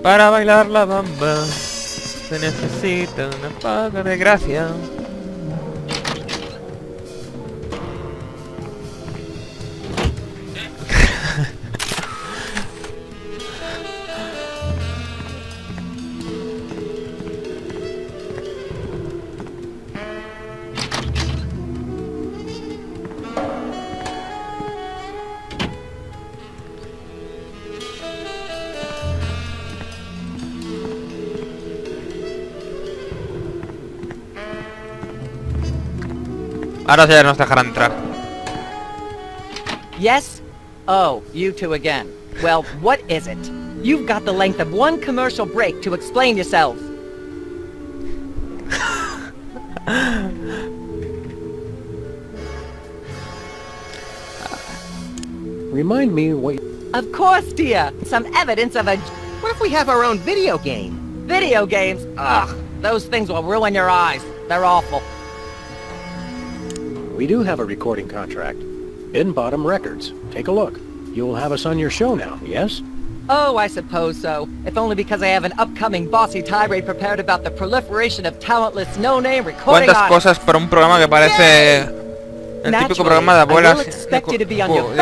Para bailar la bamba se necesita una paga de gracia. Ahora ya nos dejará entrar. Yes? Oh, you two again. Well, what is it? You've got the length of one commercial break to explain yourselves. Remind me what... Of course, dear. Some evidence of a... What if we have our own video game? Video games? Ugh, those things will ruin your eyes. They're awful. We do have a recording contract. In Bottom Records. Take a look. You'll have us on your show now, yes? Oh, I suppose so. If only because I have an upcoming bossy tirade prepared about the proliferation of talentless no-name recording ¿Cuántas cosas para un programa que parece el típico programa de abuelas de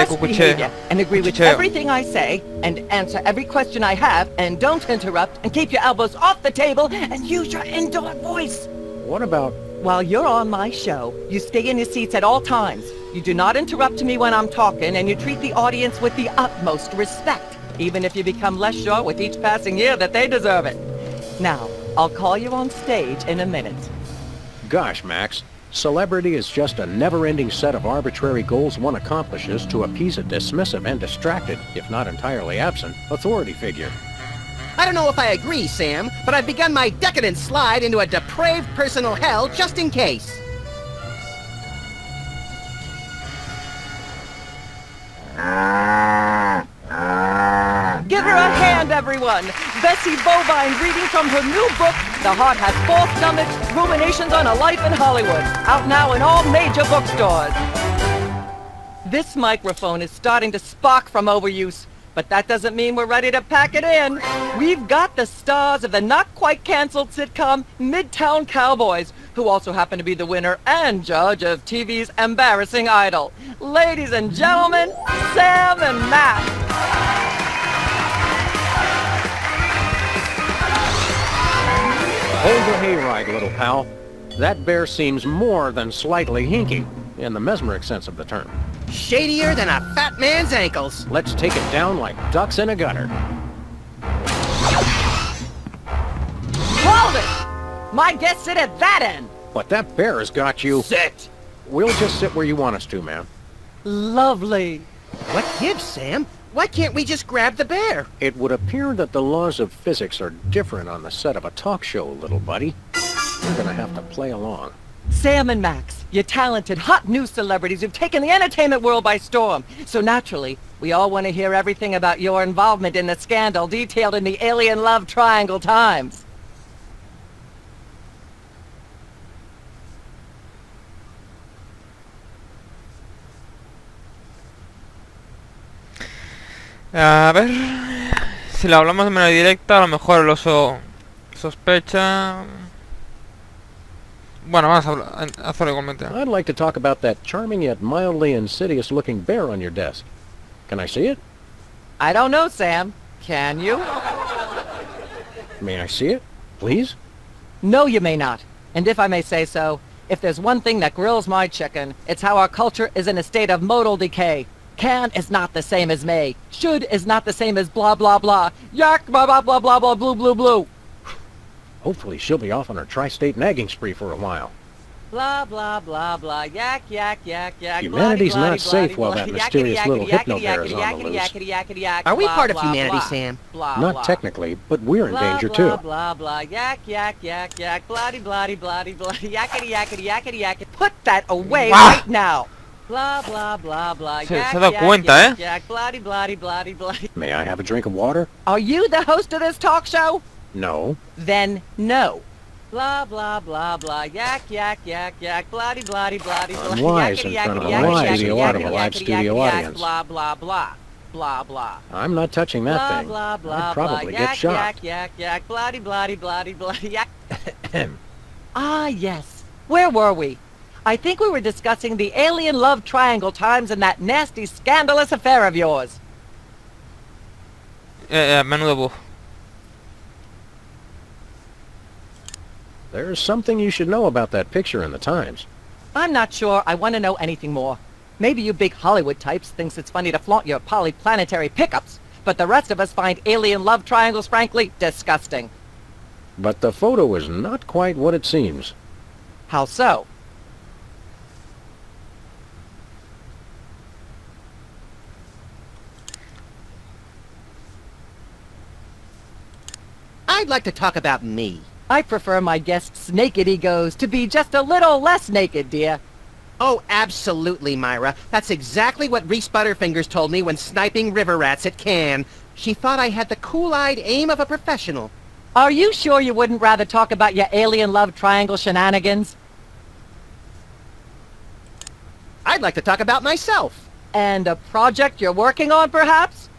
cucucheo? And agree with everything I say, and answer every question I have, and don't interrupt, and keep your elbows off the table, and use your indoor voice. What about... While you're on my show, you stay in your seats at all times. You do not interrupt me when I'm talking, and you treat the audience with the utmost respect, even if you become less sure with each passing year that they deserve it. Now, I'll call you on stage in a minute. Gosh, Max. Celebrity is just a never-ending set of arbitrary goals one accomplishes to appease a dismissive and distracted, if not entirely absent, authority figure. I don't know if I agree, Sam, but I've begun my decadent slide into a depraved personal hell just in case. Give her a hand, everyone! Bessie Bovine reading from her new book, The Heart Has Four Stomachs, Ruminations on a Life in Hollywood. Out now in all major bookstores. This microphone is starting to spark from overuse, but that doesn't mean we're ready to pack it in. We've got the stars of the not-quite-canceled sitcom Midtown Cowboys, who also happen to be the winner and judge of TV's Embarrassing Idol. Ladies and gentlemen, Sam and Matt. Hold the hayride, little pal. That bear seems more than slightly hinky, in the mesmeric sense of the term. Shadier than a fat man's ankles. Let's take it down like ducks in a gutter. Hold it! My guests sit at that end. But that bear has got you... Sit. We'll just sit where you want us to, ma'am. Lovely. What gives, Sam? Why can't we just grab the bear? It would appear that the laws of physics are different on the set of a talk show, little buddy. You're gonna have to play along. Sam and Max, you're talented, hot new celebrities who've taken the entertainment world by storm. So naturally, we all want to hear everything about your involvement in the scandal detailed in the Alien Love Triangle Times. A ver... Si lo hablamos de manera directa, a lo mejor el oso sospecha... Bueno, vamos a hacerlo igualmente. I'd like to talk about that charming yet mildly insidious-looking bear on your desk. Can I see it? I don't know, Sam. Can you? May I see it, please? No, you may not. And if I may say so, if there's one thing that grills my chicken, it's how our culture is in a state of modal decay. Can is not the same as may. Should is not the same as blah blah blah. Yak blah blah blah blah blah blue blue blue. Hopefully she'll be off on her tri-state nagging spree for a while. Blah blah blah blah. Yak yak yak yak. Humanity's not safe while that mysterious little hypno bear is on the loose. Are we part of humanity, Sam? Not technically, but we're in danger too. Blah blah blah. Yak yak yak yak. Bloody bloody bloody bloody. Yakety yakety yakety yakety. Put that away right now. Blah blah blah blah. Se da cuenta, Yak bloody bloody bloody bloody. May I have a drink of water? Are you the host of this talk show? No. Then no. Blah blah blah blah. Yak yak yak yak. Bloody bloody bloody bloody. Unwise in front of a live studio audience. Blah blah blah. blah blah. I'm not touching that Blah thing. blah blah I'd blah. probably Yak get shocked. yak yak bloody bloody bloody bloody yak. Ah yes. Where were we? I think we were discussing the alien love triangle times and that nasty scandalous affair of yours. Menudo bug. There's something you should know about that picture in the Times. I'm not sure I want to know anything more. Maybe you big Hollywood types thinks it's funny to flaunt your polyplanetary pickups, but the rest of us find alien love triangles frankly disgusting. But the photo is not quite what it seems. How so? I'd like to talk about me. I prefer my guests' naked egos to be just a little less naked, dear. Oh, absolutely, Myra. That's exactly what Reese Butterfingers told me when sniping river rats at Cannes. She thought I had the cool-eyed aim of a professional. Are you sure you wouldn't rather talk about your alien love triangle shenanigans? I'd like to talk about myself. And a project you're working on, perhaps?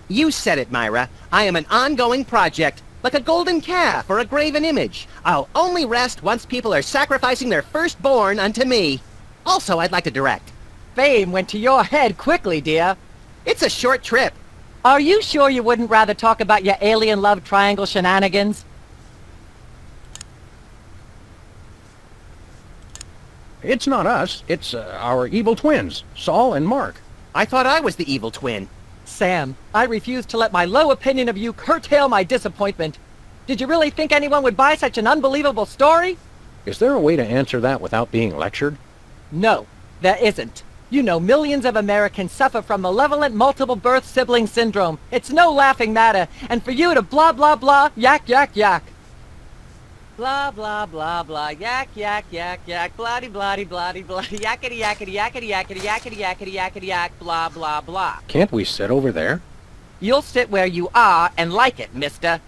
You said it, Myra. I am an ongoing project, like a golden calf or a graven image. I'll only rest once people are sacrificing their firstborn unto me. Also, I'd like to direct. Fame went to your head quickly, dear. It's a short trip. Are you sure you wouldn't rather talk about your alien love triangle shenanigans? It's not us. It's our evil twins, Saul and Mark. I thought I was the evil twin. Sam, I refuse to let my low opinion of you curtail my disappointment. Did you really think anyone would buy such an unbelievable story? Is there a way to answer that without being lectured? No, there isn't. You know millions of Americans suffer from malevolent multiple birth sibling syndrome. It's no laughing matter. And for you to blah blah blah, yak yak yak. Blah blah blah blah, yak yak yak yak, bloody bloody bloody bloody, yakety yakety yakety yakety yakety yakety yakety yak, blah blah blah. Can't we sit over there? You'll sit where you are and like it, mister.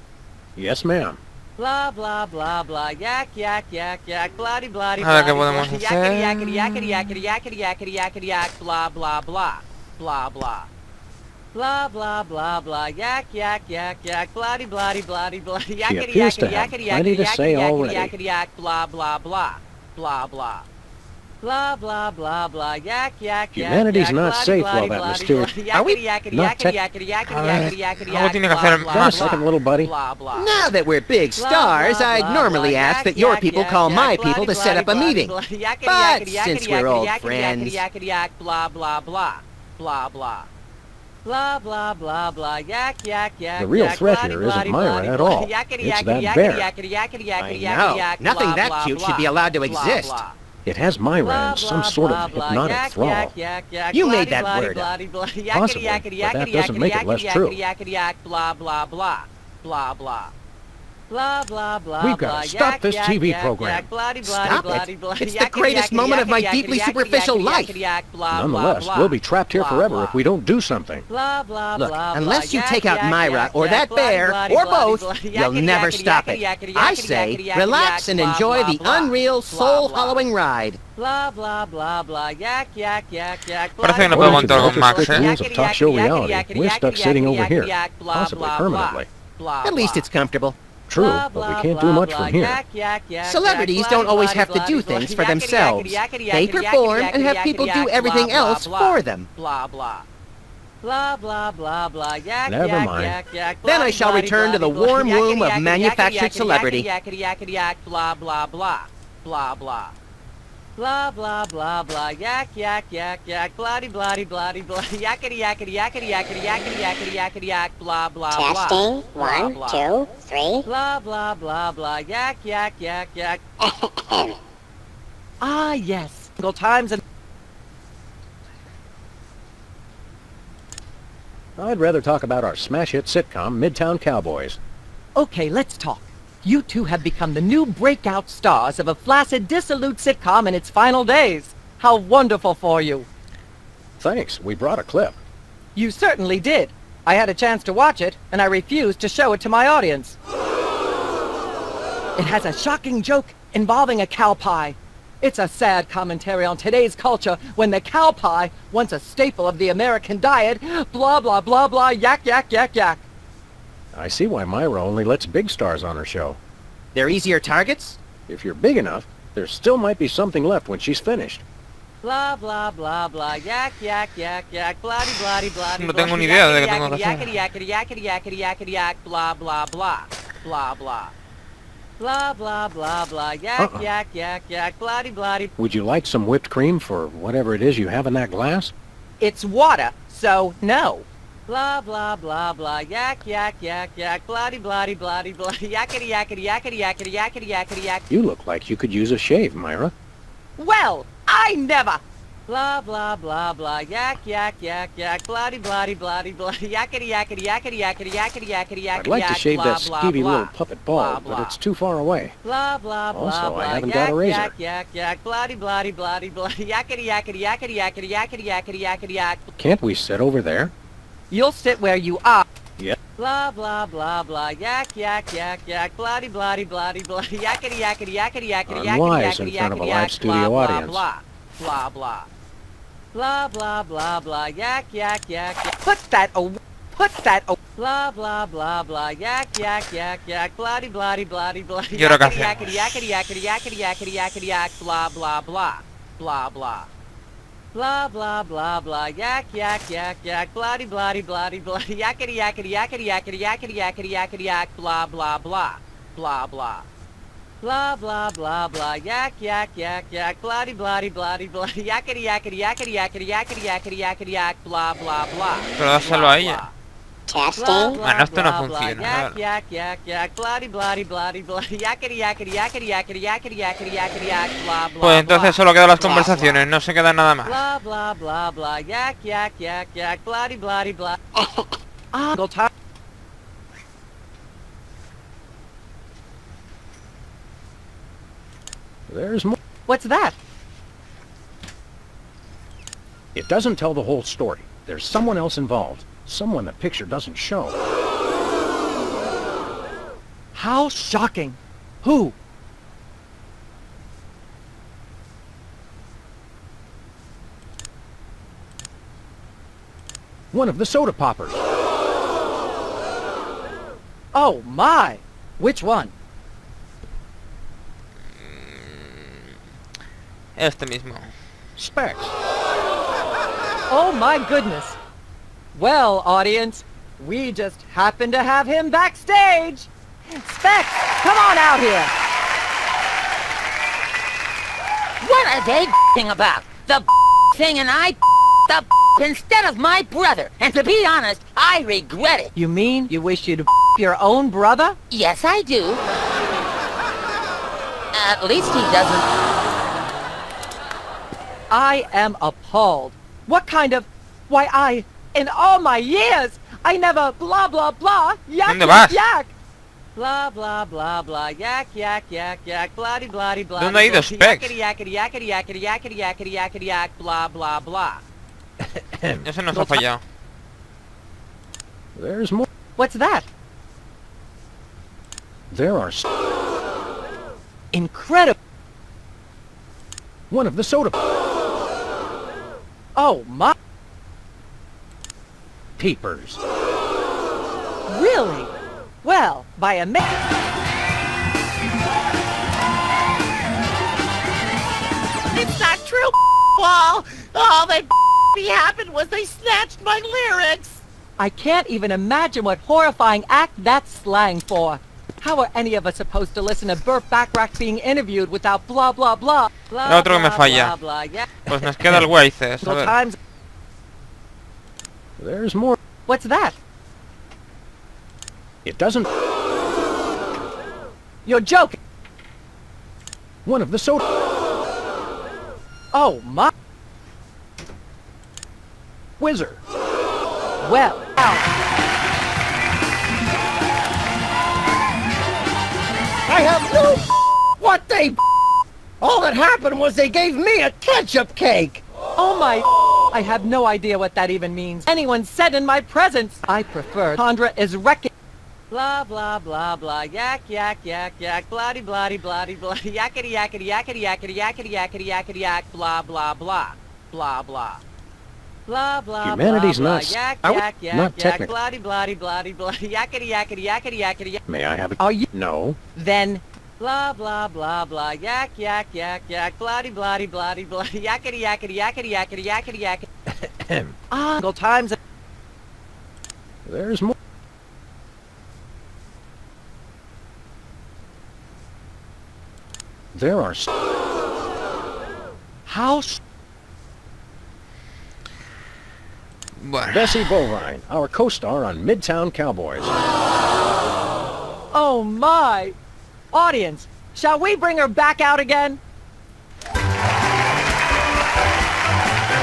Yes, ma'am. Blah blah blah blah, yak yak yak yak, bloody bloody A ver qué bloody podemos bloody, hacer. yakety yakety yakety yakety yakety yakety yak, blah blah blah, blah blah. Blah blah blah blah, yak yak yak yak, bloody bloody bloody bloody, yakety appears to yakety have yakety plenty yakety to say yakety already. yakety yak, blah blah blah, blah blah. Blah blah blah blah, yak yak yak. Humanity's yak, not bloody, safe bloody, while that bloody, mysterious- bloody, Are we yakety yakety not yakety tech- yakety yakety A ver, yakety yakety algo yak, tiene que blah, hacer blah, Got a Max. blah, second, little buddy? Blah blah. Now that we're big Blah, stars, blah, I'd blah, normally blah, ask yak, that your yak, people yak, call yak, my bloody, people to set up a bloody, meeting. bloody, yakety, But yakety, since yakety, we're old yakety, friends... yakety, yak, blah blah blah, blah blah. Blah blah blah blah, yak yak yak. The real yak, threat bloody, here isn't bloody, Myra bloody, at bloody, all. yakety, It's yakety, that yakety, bear. yakety, yakety, yakety, I yakety, know. yak, Nothing blah, that blah, cute should blah, be allowed to blah, exist. blah. It has Myra Blah, in some blah, sort blah, of blah, hypnotic yak, thrall. yak, yak, yak, You bloody, made that bloody, word up. bloody, bloody, yakety, Possibly, yakety, but that yakety, doesn't make it yakety, less yakety, true. yakety, yak, blah blah blah, blah blah. Blah blah blah. We've gotta blah, stop yak, this yak, TV yak, program. yak, bloody, bloody, Stop bloody, it. bloody, It's the yakety, greatest yakety, moment of my yakety, deeply yakety, superficial yakety, life. yakety, yak, blah, Nonetheless, blah, we'll be trapped here blah, forever blah. if we don't do something. Blah blah Look, blah. unless blah, you take yak, out yak, Myra yak, or yak, that bloody, bear bloody, or bloody, both, bloody, you'll yakety, never yakety, stop yakety, it. yakety, I yakety, say, yakety, yakety, relax yak, and blah, enjoy blah, the blah. unreal, Blah, blah. soul-hollowing ride. Blah blah blah blah, yak yak yak yak. Parece que no puedo puedo contar con Max, strict rules of talk show reality, we're stuck sitting over here, possibly permanently. At least it's comfortable. True, but we can't do much from here. Celebrities don't always have to do things for themselves. They perform and have people do everything else for them. Blah blah. Blah blah blah blah. Yak Never yak mind. yak yak. Then I shall return to the warm womb of manufactured celebrity. Yakety yakety yak. Blah blah blah. Blah blah. Blah blah blah blah, yak yak yak yak, bloody bloody bloody bloody, yakety yakety yakety yakety yakety yakety yakety yak, blah blah blah. Testing. Blah, 1, blah. 2, 3. Blah blah blah blah, yak yak yak yak. Ah yes, single times and. I'd rather talk about our smash hit sitcom, Midtown Cowboys. Okay, let's talk. You two have become the new breakout stars of a flaccid, dissolute sitcom in its final days. How wonderful for you. Thanks, we brought a clip. You certainly did. I had a chance to watch it, and I refused to show it to my audience. It has a shocking joke involving a cow pie. It's a sad commentary on today's culture when the cow pie, once a staple of the American diet, blah blah blah blah, yak yak yak yak. I see why Myra only lets big stars on her show. They're easier targets? If you're big enough, there still might be something left when she's finished. Blah blah blah blah, yak yak yak yak, blah blah blah blah. No tengo ni idea de qué tengo que hacer. Yakety yakety yakety yakety yak, blah blah blah, blah blah. Blah blah blah blah, yak yak yak yak, blah blah. Would you like some whipped cream for whatever it is you have in that glass? It's water, so no. Blah blah blah blah, yak yak yak yak, blah blah blah blah, yakety yakety yakety yakety yakety yakety yak. You look like you could use a shave, Myra. Well, I never. Blah blah blah blah, yak yak yak yak, blah blah blah blah, yakety yakety yakety yakety yakety yakety yakety. I'd like to shave that skeevy little puppet bald, blah, but it's too far away. Blah blah blah Also, blah. I haven't got a razor. Yak yak yak, blah blah blah blah, yakety yakety yakety yakety yakety yakety yakety yak. Can't we sit over there? You'll sit where you are. Yeah. Blah blah blah blah, yak yak yak yak, blah blah blah blah, yakety yakety yakety yakety yakety Unwise yakety in front of a yakety live yak, studio blah audience. blah blah blah. Blah blah blah blah, yak yak yak yak. Put that away. Put that away. Blah blah blah blah, yak yak yak yak, blah blah blah blah. ¿Y ahora qué hacemos? Yakety yakety yakety yakety yakety yakety yak, blah blah blah blah blah. Blah blah blah blah, yak yak yak yak, blah blah blah blah, yakety yakety yakety yakety yakety yakety yakety yak, blah blah blah blah blah. Blah blah blah blah, yak yak yak yak, blah blah blah blah, yakety yakety yakety yakety yakety yakety yakety yak, blah blah blah. Pero dáselo a ella. Testing. Bueno, esto no funciona. Yak yak yak yak, blah blah blah blah, yakety yakety yakety yakety yakety yakety yakety yak, blah blah. Pues entonces solo quedan las conversaciones, no se queda nada más. Blah blah blah blah, yak yak yak yak, blah blah blah. There's more. What's that? It doesn't tell the whole story. There's someone else involved. Someone the picture doesn't show. How shocking. Who? One of the soda poppers. Oh my! Which one? Este mismo. Specs. Oh my goodness. Well, audience, we just happen to have him backstage. Specs, come on out here. What are they about? The thing and I the instead of my brother. And to be honest, I regret it. You mean you wish you'd your own brother? Yes, I do. At least he doesn't. I am appalled. What kind of... Why, in all my years, I never blah blah blah, yak ¿Dónde yak vas? yak. Blah blah blah blah, yak yak yak yak, blah blah blah. ¿Dónde ha ido Specs? Yakety yakety yakety yakety yakety yakety yakety yak, blah blah blah. Ese nos ha fallado. There's more. What's that? There are Incredible. one of the soda Oh my... papers. Really? Well, by a man... It's not true, Paul. All that happened was they snatched my lyrics. I can't even imagine what horrifying act that's slang for. How are any of us supposed to listen to Burt Bacharach being interviewed without blah blah blah? El otro que me falla. Pues nos queda el Waces, a ver. Times... There's more. What's that? It doesn't. You're joking. One of the soda. Oh my... Whizzer. Well, ow. I have no what they all that happened was they gave me a ketchup cake. Oh my... I have no idea what that even means. Anyone said in my presence. I prefer Chandra is wrecking. Blah, blah, blah, blah, yak, yak, yak, yak, bloody, bloody, bloody, bloody, yakety, yakety, yakety, yakety, yakety, yakety, yakety, yak, blah, blah, blah, blah, blah. Blah, blah, Humanity's blah, not blah, yak, out, yak, yak, not yak, technical. bloody, bloody, bloody, bloody, yakety, yakety, yakety, yakety, yak. May I have it? Are you No. then? Blah, blah, blah, blah, yak, yak, yak, yak, bloody, bloody, bloody, bloody, yakety, yakety, yakety, yakety, yakety, yakety. Uncle Times. There's more. There are... House. Bueno. Bessie Bovine, our co-star on Midtown Cowboys. Oh my! Audience, shall we bring her back out again?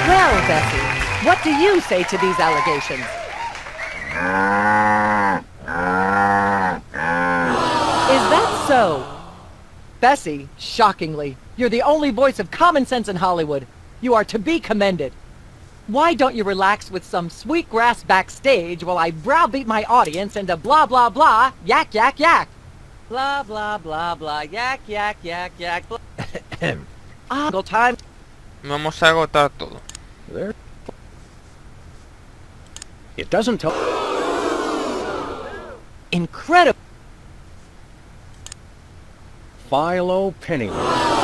Well, Bessie, what do you say to these allegations? Is that so? Bessie, shockingly, you're the only voice of common sense in Hollywood. You are to be commended. Why don't you relax with some sweet grass backstage while I browbeat my audience into blah blah blah, yak yak yak. Blah blah blah blah, yak yak yak yak. Uncle Time. Vamos a agotar todo. There. It doesn't tell... Incredible. Philo Pennyworth.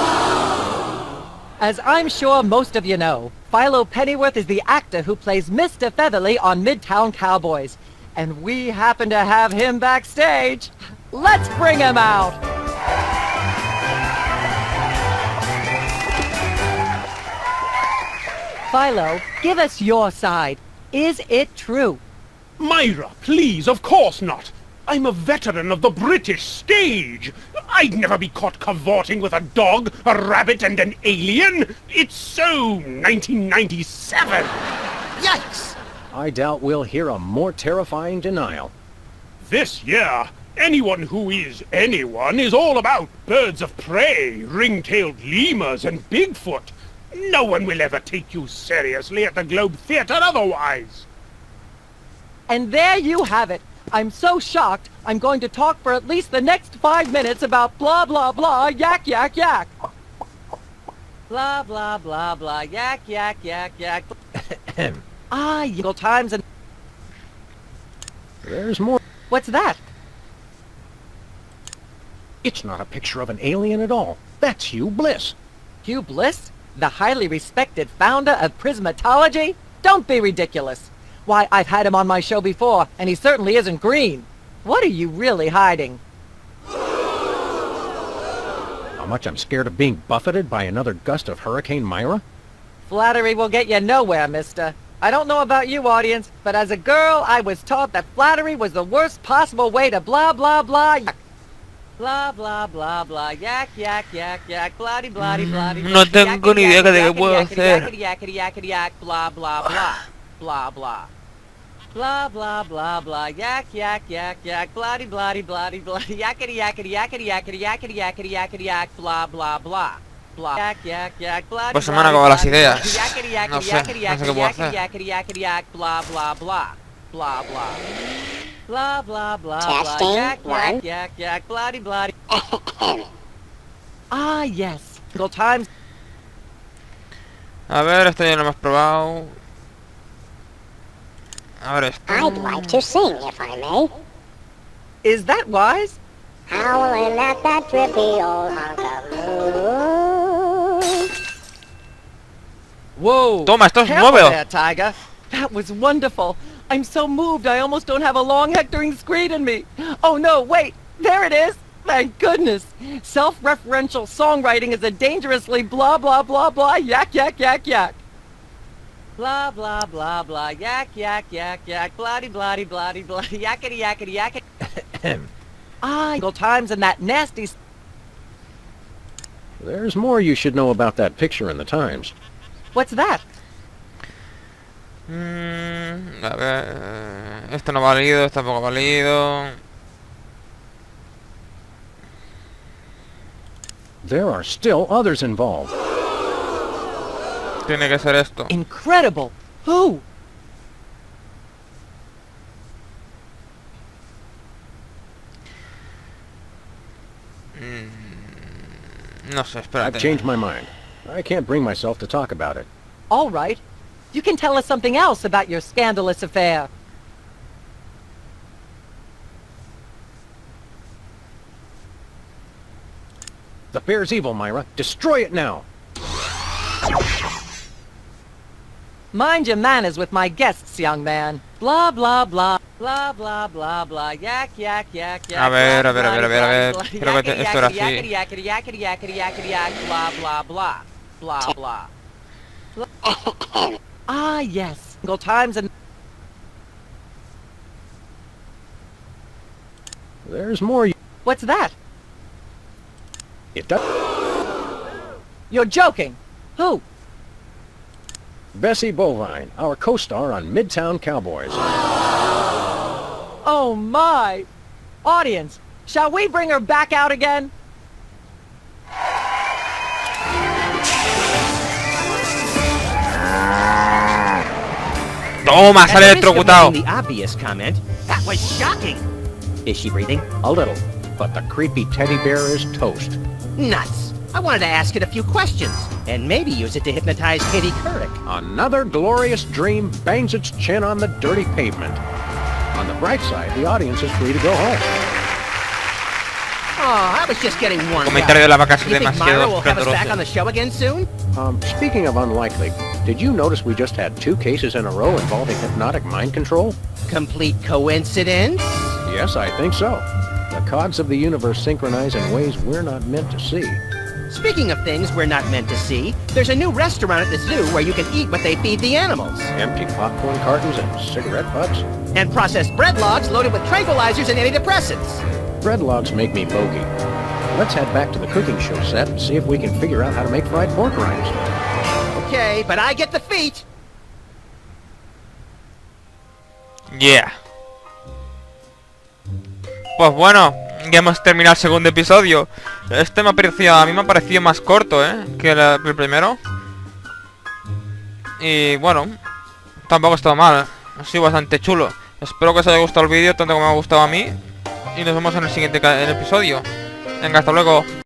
As I'm sure most of you know, Philo Pennyworth is the actor who plays Mr. Featherly on Midtown Cowboys. And we happen to have him backstage. Let's bring him out! Philo, give us your side. Is it true? Myra, please, of course not. I'm a veteran of the British stage. I'd never be caught cavorting with a dog, a rabbit, and an alien. It's so 1997. Yikes! I doubt we'll hear a more terrifying denial. This year, anyone who is anyone is all about birds of prey, ring-tailed lemurs, and Bigfoot. No one will ever take you seriously at the Globe Theatre otherwise. And there you have it. I'm so shocked, I'm going to talk for at least the next 5 minutes about blah blah blah, yak yak yak. Blah blah blah blah, yak yak yak yak. Eagle Times and... There's more. What's that? It's not a picture of an alien at all. That's Hugh Bliss. Hugh Bliss? The highly respected founder of prismatology? Don't be ridiculous. Why, I've had him on my show before, and he certainly isn't green. What are you really hiding? How much I'm scared of being buffeted by another gust of Hurricane Myra? Flattery will get you nowhere, mister. I don't know about you, audience, but as a girl, I was taught that flattery was the worst possible way to blah blah blah yak. Blah blah blah blah, yak yak yak yak, bloody bloody bloody. No tengo ni idea de qué puedo hacer. Yakety yakety yakety yak, blah blah blah, blah blah. Blah blah blah blah, yak yak yak yak, bloody bloody bloody bloody, yakety yakety yakety yakety yakety yakety yakety yak, blah blah blah. Blah. Yak yak yak, bloody Pues se me han acabado las ideas. yakety yakety No sé, yakety no sé qué yakety puedo yakety hacer. yakety yakety yak, blah blah blah, blah blah. Blah blah blah blah, Testing, yak one. yak yak yak, bloody bloody. Ah yes, Eagle Times. A ver, esto ya lo hemos probado. A ver esto. I'd like to sing, if I may. Is that wise? Howling at that drippy old hunk of moon. Whoa! Toma, esto es Careful nuevo. there, Tiger. That was wonderful. I'm so moved I almost don't have a long hectoring screed in me. Oh no, wait! There it is! Thank goodness! Self-referential songwriting is a dangerously blah blah blah blah yak yak yak yak. Blah blah blah blah yak yak yak yak, bloody bloody bloody bloody, yakety yakety yakety. Eagle Times and that nasty... There's more you should know about that picture in the Times. What's that? A ver, esto no ha valido, esto tampoco ha valido. There are still others involved. Tiene que ser esto. Incredible! Who? No sé, I've espérate. changed my mind. I can't bring myself to talk about it. All right. You can tell us something else about your scandalous affair. The bear's evil, Myra. Destroy it now. Mind your manners with my guests, young man. Blah, blah, blah. Blah, blah, blah, blah. Yak, yak, yak, yak. A ver, blah, a ver, a blah, ver, a ver, a ver. blah, Creo que yakety, esto era yakety, así. yakety, yakety, yakety, yakety, yak, blah, blah, blah. Blah, blah. Ah, yes. Single times and... There's more. What's that? It does. You're joking. Who? Bessie Bovine, our co-star on Midtown Cowboys. Oh, my. Audience, shall we bring her back out again? Toma, At sale the risk of electrocutado. making the obvious comment, that was shocking. Is she breathing? A little, but the creepy teddy bear is toast. Nuts. I wanted to ask it a few questions, and maybe use it to hypnotize Katie Couric. Another glorious dream bangs its chin on the dirty pavement. On the bright side, the audience is free to go home. Oh, I was just getting warmed up. Comentario de la vaca es You think Myra demasiado will have us back on esplendoroso. the show again soon? Speaking of unlikely, did you notice we just had 2 cases in a row involving hypnotic mind control? Complete coincidence? Yes, I think so. The cogs of the universe synchronize in ways we're not meant to see. Speaking of things we're not meant to see, there's a new restaurant at the zoo where you can eat what they feed the animals. Empty popcorn cartons and cigarette butts? And processed bread logs loaded with tranquilizers and antidepressants. Bread logs make me bogey. Let's head back to the cooking show set and see if we can figure out how to make fried pork rinds. Okay, but I get the feet. Yeah. Pues bueno, ya hemos terminado el segundo episodio. Este me ha parecido, a mí me ha parecido más corto, que el primero. Y bueno, tampoco está mal. Ha sido bastante chulo. Espero que os haya gustado el vídeo tanto como me ha gustado a mí. Y nos vemos en el siguiente episodio. Venga, hasta luego.